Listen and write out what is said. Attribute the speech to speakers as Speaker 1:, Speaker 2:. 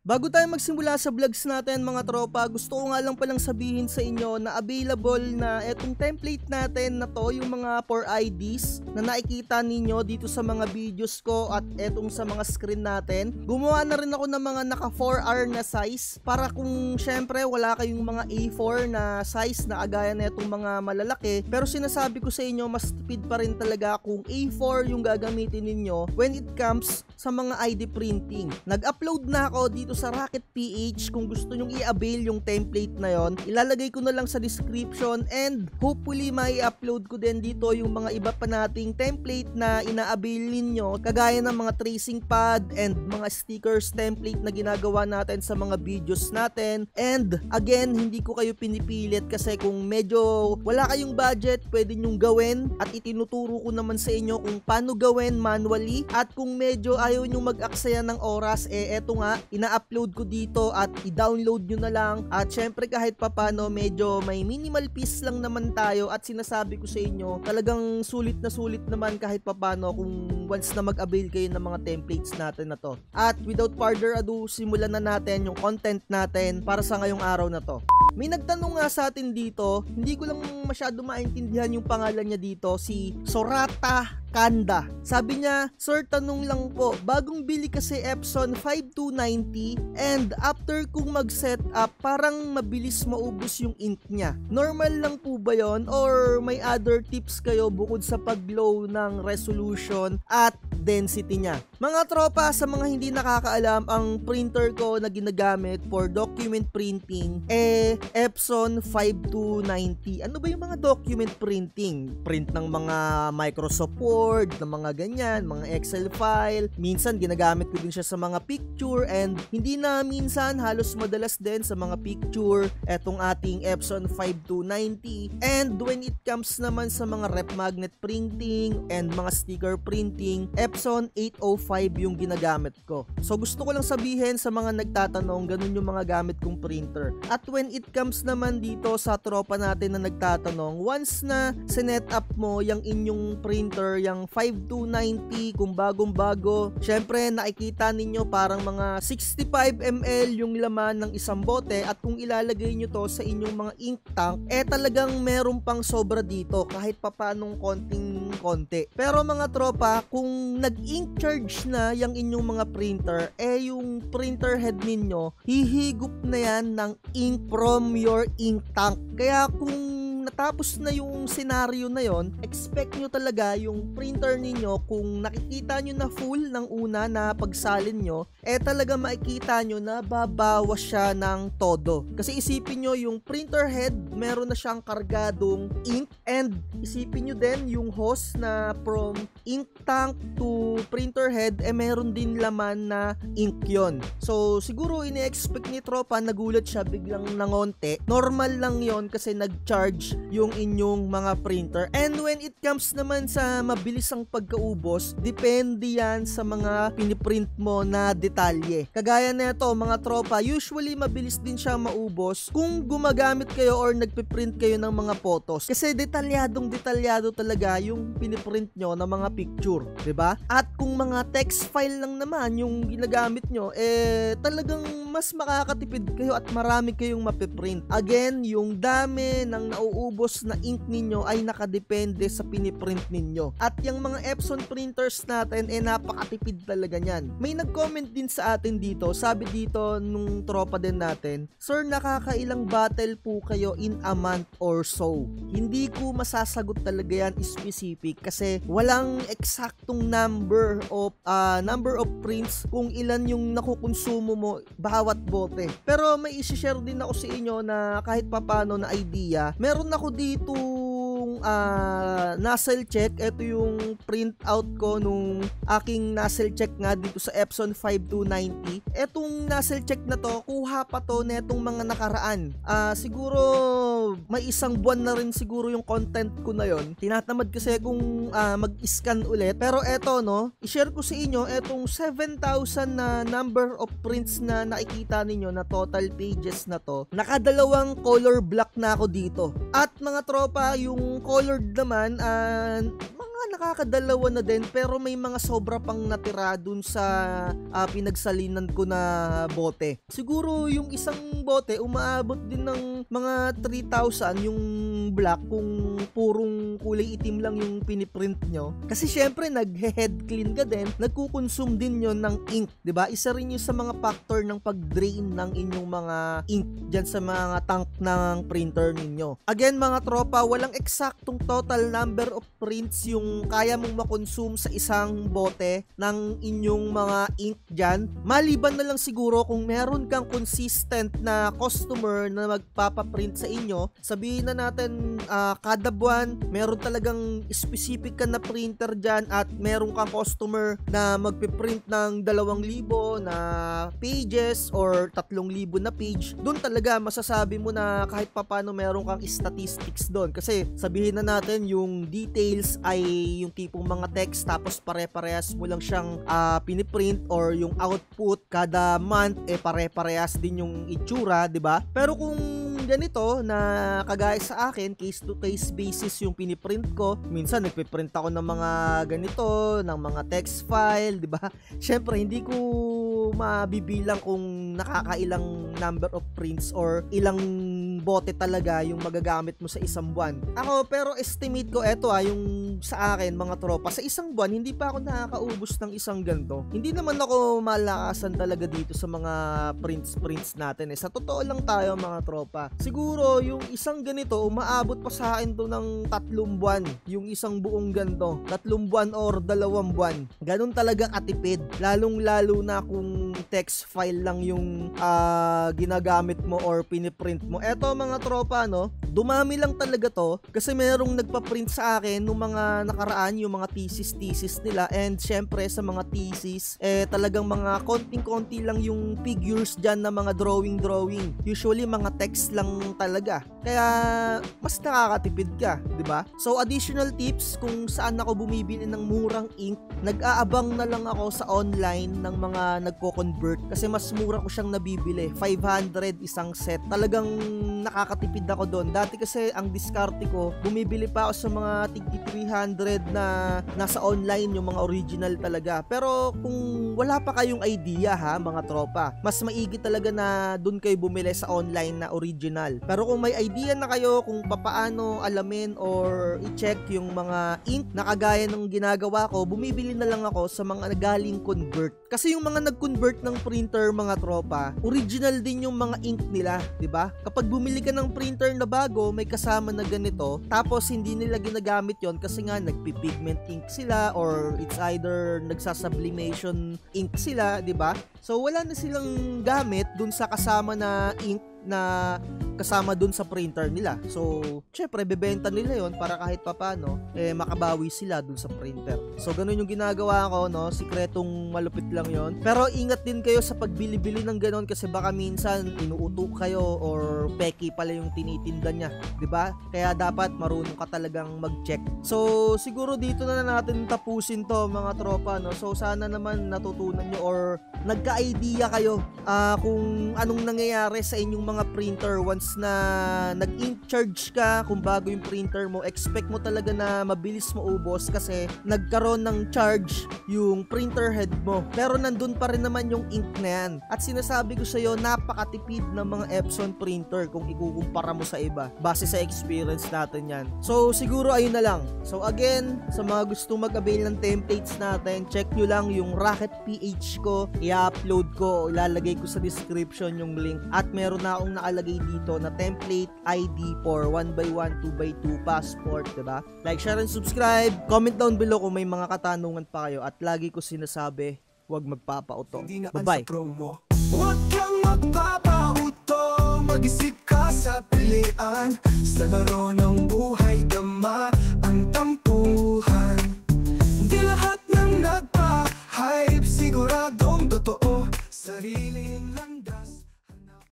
Speaker 1: Bago tayo magsimula sa vlogs natin mga tropa, gusto ko nga lang palang sabihin sa inyo na available na etong template natin na to, yung mga 4 IDs na nakikita ninyo dito sa mga videos ko at etong sa mga screen natin. Gumawa na rin ako ng mga naka 4R na size para kung syempre wala kayong mga A4 na size na agaya na etong mga malalaki. Pero sinasabi ko sa inyo, mas tipid pa rin talaga kung A4 yung gagamitin ninyo when it comes sa mga ID printing. Nag-upload na ako dito sa Rocket PH. Kung gusto nyong i-avail yung template na yon, ilalagay ko na lang sa description and hopefully may upload ko din dito yung mga iba pa nating template na ina-avail ninyo, kagaya ng mga tracing pad and mga stickers template na ginagawa natin sa mga videos natin. And again, hindi ko kayo pinipilit kasi kung medyo wala kayong budget, pwede nyong gawin at itinuturo ko naman sa inyo kung paano gawin manually. At kung medyo ayaw nyong mag-aksaya ng oras, eto nga, ina-upload ko dito at i-download nyo na lang. At syempre kahit papano medyo may minimal piece lang naman tayo at sinasabi ko sa inyo, talagang sulit naman kahit papano kung once na mag-avail kayo ng mga templates natin na to. At without further ado, simulan na natin yung content natin para sa ngayong araw na to. May nagtanong nga sa atin dito, hindi ko lang masyado maintindihan yung pangalan niya dito, si Sorata Kanda. Sabi niya, "Sir, tanong lang po, bagong bili kasi Epson 5290 and after kong mag-set up, parang mabilis maubos yung ink niya. Normal lang po ba yon or may other tips kayo bukod sa pag-glow ng resolution at density niya?" Mga tropa, sa mga hindi nakakaalam, ang printer ko na ginagamit for document printing Epson 5290. Ano ba yung mga document printing? Print ng mga Microsoft Word, ng mga ganyan, mga Excel file. Minsan ginagamit ko din siya sa mga picture and hindi na minsan, halos madalas din sa mga picture etong ating Epson 5290. And when it comes naman sa mga rep magnet printing and mga sticker printing, Epson 805 yung ginagamit ko. So gusto ko lang sabihin sa mga nagtatanong, ganun yung mga gamit kong printer. At when it comes naman dito sa tropa natin na nagtatanong, once na sinet up mo yung inyong printer, yung 5290, kung bagong-bago, syempre nakikita ninyo parang mga 65 ml yung laman ng isang bote at kung ilalagay nyo to sa inyong mga ink tank, talagang meron pang sobra dito kahit papanong konting-konti. Pero mga tropa, kung nag-ink charge na yung inyong mga printer, yung printer head ninyo, hihigop na yan ng ink from your ink tank. Kaya kung natapos na yung scenario na yon, expect nyo talaga yung printer ninyo, kung nakikita nyo na full ng una na pagsalin nyo, talaga makikita nyo na babawas siya ng todo. Kasi isipin nyo, yung printer head, meron na siyang kargadong ink and isipin nyo din yung hose na from ink tank to printer head, meron din laman na ink yon. So siguro ini-expect ni tropa, nagulat siya, biglang nangonte. Normal lang yon kasi nag-charge yung inyong mga printer. And when it comes naman sa mabilis ang pagkaubos, depende yan sa mga piniprint mo na detalye. Kagaya nito mga tropa, usually mabilis din siya maubos kung gumagamit kayo or nagpiprint kayo ng mga photos. Kasi detalyado talaga yung piniprint nyo ng mga picture, 'di ba? At kung mga text file lang naman yung ginagamit nyo, talagang mas makakatipid kayo at marami kayong mapiprint. Again, yung dami ng nauubos na ink ninyo ay nakadepende sa piniprint ninyo. At yung mga Epson printers natin, napakatipid talaga niyan. May nag-comment din sa atin dito, sabi dito nung tropa din natin, "Sir, nakakailang bottle po kayo in a month or so?" Hindi ko masasagot talaga yan specific kasi walang eksaktong number of prints kung ilan yung nakukonsumo mo bawat bote. Pero may isi-share din ako sa inyo na kahit papano na idea. Meron ako dito nozzle check. Ito yung print out ko nung aking nozzle check nga dito sa Epson 5290. Etong nozzle check na to, kuha pa to netong mga nakaraan. Siguro may isang buwan na rin siguro yung content ko na yon. Tinatamad kasi kung mag-scan ulit. Pero eto no, i-share ko sa inyo etong 7,000 na number of prints na nakikita ninyo na total pages na to. Nakadalawang color block na ako dito. At mga tropa, yung colored naman, mga nakakadalawa na din, pero may mga sobra pang natira dun sa pinagsalinan ko na bote. Siguro yung isang bote umaabot din ng mga 3,000 yung black kung purong kulay itim lang yung piniprint nyo. Kasi syempre nag-head clean ka din, nagkukonsume din yon ng ink, 'di ba? Isa rin yun sa mga factor ng pag-drain ng inyong mga ink dyan sa mga tank ng printer ninyo. Again mga tropa, walang eksaktong total number of prints yung kaya mong makonsume sa isang bote ng inyong mga ink dyan. Maliban na lang siguro kung meron kang consistent na customer na magpapaprint sa inyo. Sabihin na natin kada buwan meron talagang specific ka na printer dyan at meron kang customer na magpiprint ng 2,000 na pages or 3,000 na page. Doon talaga masasabi mo na kahit papano meron kang statistics doon. Kasi sabihin na natin yung details ay yung tipong mga text tapos pare-parehas mo lang siyang piniprint, or yung output kada month pare-parehas din yung itsura, 'di ba? Pero kung ganito na kagaya sa akin, case to case basis yung piniprint ko. Minsan nagpiprint ako ng mga ganito, ng mga text file, 'di ba? Syempre hindi ko mabibilang kung nakakailang number of prints or ilang bote talaga yung magagamit mo sa isang buwan. Ako pero estimate ko eto yung sa akin mga tropa, sa isang buwan hindi pa ako nakakaubos ng isang ganito. Hindi naman ako malakasan talaga dito sa mga prints natin Sa totoo lang tayo mga tropa. Siguro yung isang ganito umaabot pa sa akin to ng 3 buwan. Yung isang buong ganito, 3 buwan or 2 buwan. Ganun talaga katipid. Lalong-lalo na kung text file lang yung ginagamit mo or piniprint mo. Eto mga tropa, no, dumami lang talaga to kasi merong nagpa-print sa akin nung mga nakaraan yung mga thesis nila, and syempre sa mga thesis talagang mga konting-konti lang yung figures dyan na mga drawing. Usually mga text lang talaga. Kaya mas nakakatipid ka, 'di ba? So additional tips kung saan ako bumibili ng murang ink, nag-aabang na lang ako sa online ng mga nagko-convert kasi mas mura ko siyang nabibili. 500 isang set. Talagang nakakatipid ako doon. Dati kasi ang diskarte ko, bumibili pa ako sa mga tig 300 na nasa online, yung mga original talaga. Pero kung wala pa kayong idea mga tropa, mas maigi talaga na doon kayo bumili sa online na original. Pero kung may idea na kayo kung papaano alamin or i-check yung mga ink na kagaya ng ginagawa ko, bumibili na lang ako sa mga nagaling convert. Kasi yung mga nag-convert ng printer mga tropa, original din yung mga ink nila, 'di ba? Kapag bumili ka ng printer na bago, may kasama na ganito, tapos hindi nila ginagamit yon kasi nga nagpi-pigment ink sila or it's either nagsasublimation ink sila, 'di ba? So wala na silang gamit dun sa kasama na ink na kasama dun sa printer nila. So, syempre, bebenta nila yon para kahit papano, makabawi sila dun sa printer. So, ganun yung ginagawa ko, no? Sikretong malupit lang yon. Pero, ingat din kayo sa pagbili-bili ng ganun kasi baka minsan inuutok kayo or peki pala yung tinitinda niya. 'Di ba? Kaya dapat marunong ka talagang mag-check. So, siguro dito na natin tapusin to mga tropa, no? So, sana naman natutunan nyo or nagka-idea kayo kung anong nangyayari sa inyong mga printer once na nag-ink charge ka. Kung bago yung printer mo, expect mo talaga na mabilis maubos kasi nagkaroon ng charge yung printer head mo, pero nandun pa rin naman yung ink na yan. At sinasabi ko sa iyo, napakatipid ng mga Epson printer kung ikukumpara mo sa iba base sa experience natin yan. So siguro ayun na lang. So again, sa mga gusto mag-avail ng templates natin, check nyo lang yung Rocket PH ko, i-upload ko, ilalagay ko sa description yung link, at meron na akong nakalagay dito na template ID for 1x1, 2x2 passport, diba? Like, share, and subscribe. Comment down below kung may mga katanungan pa kayo, at lagi ko sinasabi, huwag magpapauto. Bye-bye.
Speaker 2: Huwag kang magpapauto, mag-isip ka sa pilian sa laro ng